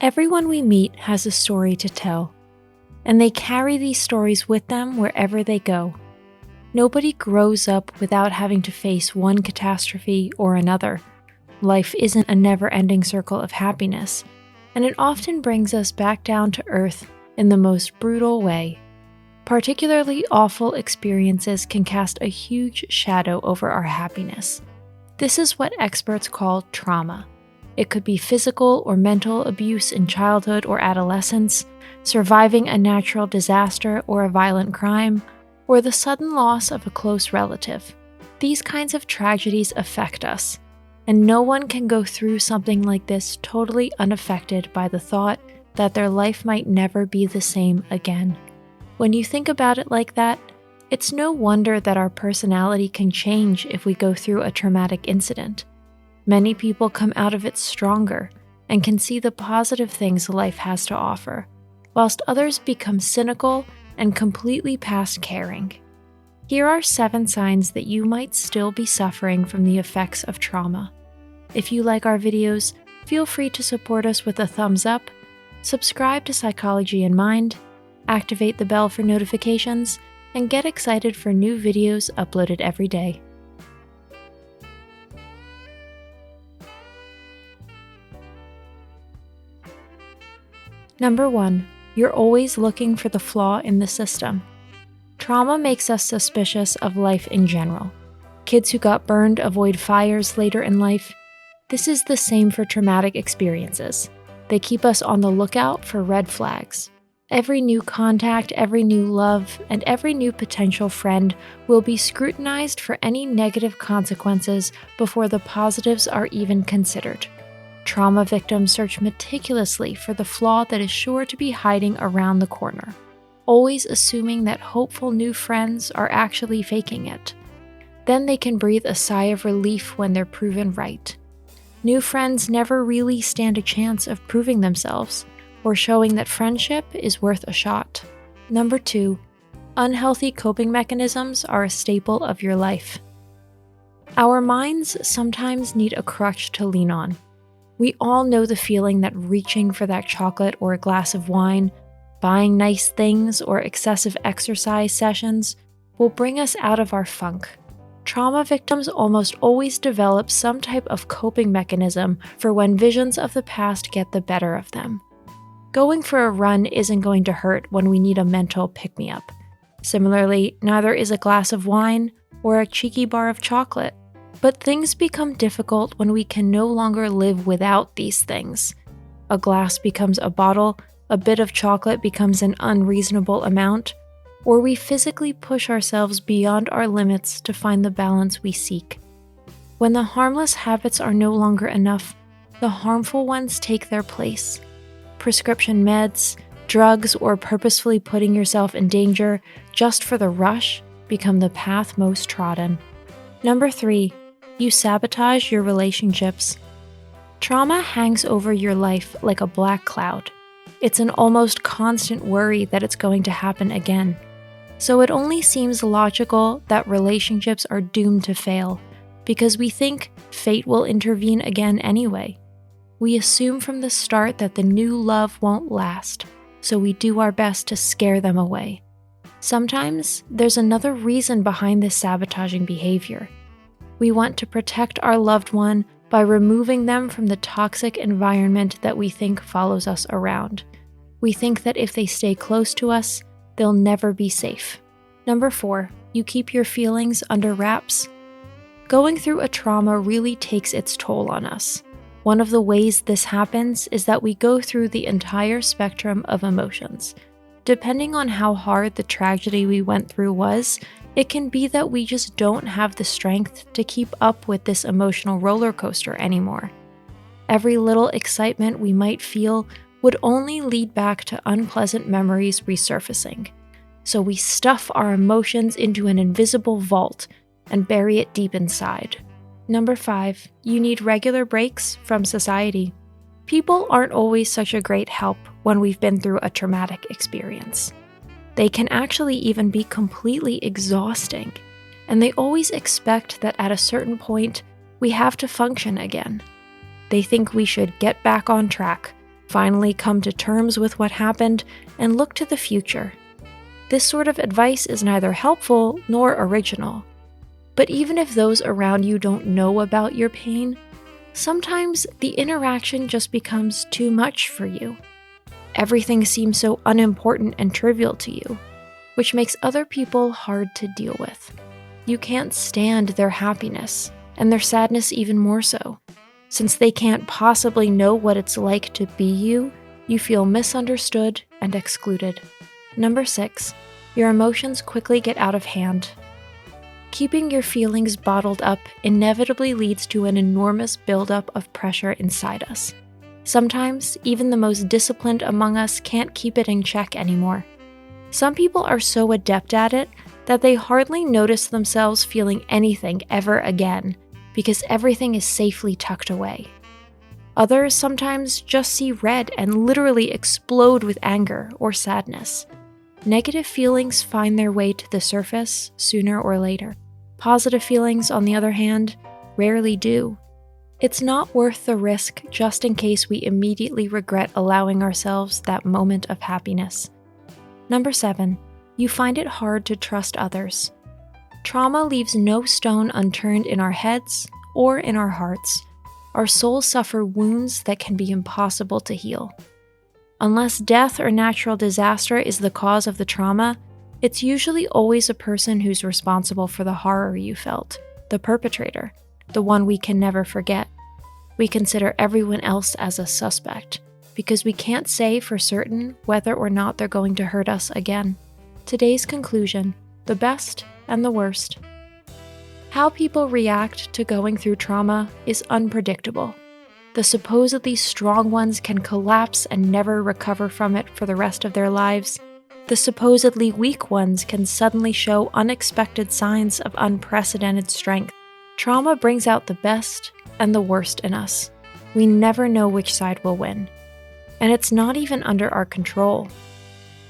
Everyone we meet has a story to tell, and they carry these stories with them wherever they go. Nobody grows up without having to face one catastrophe or another. Life isn't a never-ending circle of happiness, and it often brings us back down to earth in the most brutal way. Particularly awful experiences can cast a huge shadow over our happiness. This is what experts call trauma. It could be physical or mental abuse in childhood or adolescence, surviving a natural disaster or a violent crime, or the sudden loss of a close relative. These kinds of tragedies affect us, and no one can go through something like this totally unaffected by the thought that their life might never be the same again. When you think about it like that, it's no wonder that our personality can change if we go through a traumatic incident. Many people come out of it stronger and can see the positive things life has to offer, whilst others become cynical and completely past caring. Here are 7 signs that you might still be suffering from the effects of trauma. If you like our videos, feel free to support us with a thumbs up, subscribe to Psychology in Mind, activate the bell for notifications, and get excited for new videos uploaded every day. Number 1. You're always looking for the flaw in the system. Trauma makes us suspicious of life in general. Kids who got burned avoid fires later in life. This is the same for traumatic experiences. They keep us on the lookout for red flags. Every new contact, every new love, and every new potential friend will be scrutinized for any negative consequences before the positives are even considered. Trauma victims search meticulously for the flaw that is sure to be hiding around the corner, always assuming that hopeful new friends are actually faking it. Then they can breathe a sigh of relief when they're proven right. New friends never really stand a chance of proving themselves or showing that friendship is worth a shot. Number 2. Unhealthy coping mechanisms are a staple of your life. Our minds sometimes need a crutch to lean on. We all know the feeling that reaching for that chocolate or a glass of wine, buying nice things, or excessive exercise sessions will bring us out of our funk. Trauma victims almost always develop some type of coping mechanism for when visions of the past get the better of them. Going for a run isn't going to hurt when we need a mental pick-me-up. Similarly, neither is a glass of wine or a cheeky bar of chocolate. But things become difficult when we can no longer live without these things. A glass becomes a bottle, a bit of chocolate becomes an unreasonable amount, or we physically push ourselves beyond our limits to find the balance we seek. When the harmless habits are no longer enough, the harmful ones take their place. Prescription meds, drugs, or purposefully putting yourself in danger just for the rush become the path most trodden. Number 3. You sabotage your relationships. Trauma hangs over your life like a black cloud. It's an almost constant worry that it's going to happen again. So it only seems logical that relationships are doomed to fail, because we think fate will intervene again anyway. We assume from the start that the new love won't last, so we do our best to scare them away. Sometimes there's another reason behind this sabotaging behavior. We want to protect our loved one by removing them from the toxic environment that we think follows us around. We think that if they stay close to us, they'll never be safe. Number 4, you keep your feelings under wraps. Going through a trauma really takes its toll on us. One of the ways this happens is that we go through the entire spectrum of emotions. Depending on how hard the tragedy we went through was, it can be that we just don't have the strength to keep up with this emotional roller coaster anymore. Every little excitement we might feel would only lead back to unpleasant memories resurfacing. So we stuff our emotions into an invisible vault and bury it deep inside. Number 5, you need regular breaks from society. People aren't always such a great help when we've been through a traumatic experience. They can actually even be completely exhausting, and they always expect that at a certain point, we have to function again. They think we should get back on track, finally come to terms with what happened, and look to the future. This sort of advice is neither helpful nor original. But even if those around you don't know about your pain, sometimes the interaction just becomes too much for you. Everything seems so unimportant and trivial to you, which makes other people hard to deal with. You can't stand their happiness, and their sadness even more so. Since they can't possibly know what it's like to be you, you feel misunderstood and excluded. Number 6, your emotions quickly get out of hand. Keeping your feelings bottled up inevitably leads to an enormous buildup of pressure inside us. Sometimes, even the most disciplined among us can't keep it in check anymore. Some people are so adept at it that they hardly notice themselves feeling anything ever again, because everything is safely tucked away. Others sometimes just see red and literally explode with anger or sadness. Negative feelings find their way to the surface sooner or later. Positive feelings, on the other hand, rarely do. It's not worth the risk just in case we immediately regret allowing ourselves that moment of happiness. Number 7, you find it hard to trust others. Trauma leaves no stone unturned in our heads or in our hearts. Our souls suffer wounds that can be impossible to heal. Unless death or natural disaster is the cause of the trauma, it's usually always a person who's responsible for the horror you felt, the perpetrator, the one we can never forget. We consider everyone else as a suspect, because we can't say for certain whether or not they're going to hurt us again. Today's conclusion: the best and the worst. How people react to going through trauma is unpredictable. The supposedly strong ones can collapse and never recover from it for the rest of their lives. The supposedly weak ones can suddenly show unexpected signs of unprecedented strength. Trauma brings out the best and the worst in us. We never know which side will win. And it's not even under our control.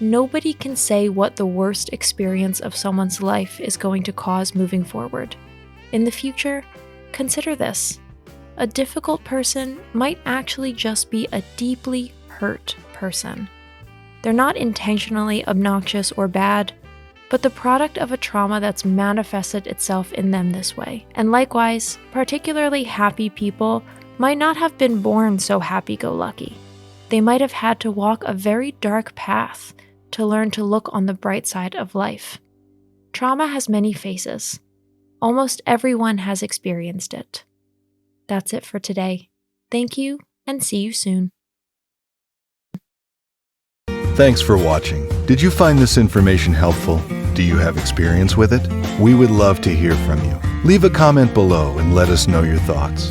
Nobody can say what the worst experience of someone's life is going to cause moving forward. In the future, consider this. A difficult person might actually just be a deeply hurt person. They're not intentionally obnoxious or bad, but the product of a trauma that's manifested itself in them this way. And likewise, particularly happy people might not have been born so happy-go-lucky. They might have had to walk a very dark path to learn to look on the bright side of life. Trauma has many faces. Almost everyone has experienced it. That's it for today. Thank you, and see you soon. Thanks for watching. Did you find this information helpful? Do you have experience with it? We would love to hear from you. Leave a comment below and let us know your thoughts.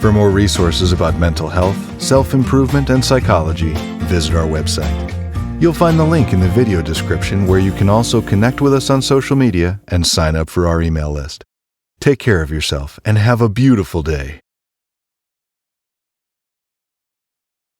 For more resources about mental health, self-improvement, and psychology, visit our website. You'll find the link in the video description where you can also connect with us on social media and sign up for our email list. Take care of yourself and have a beautiful day.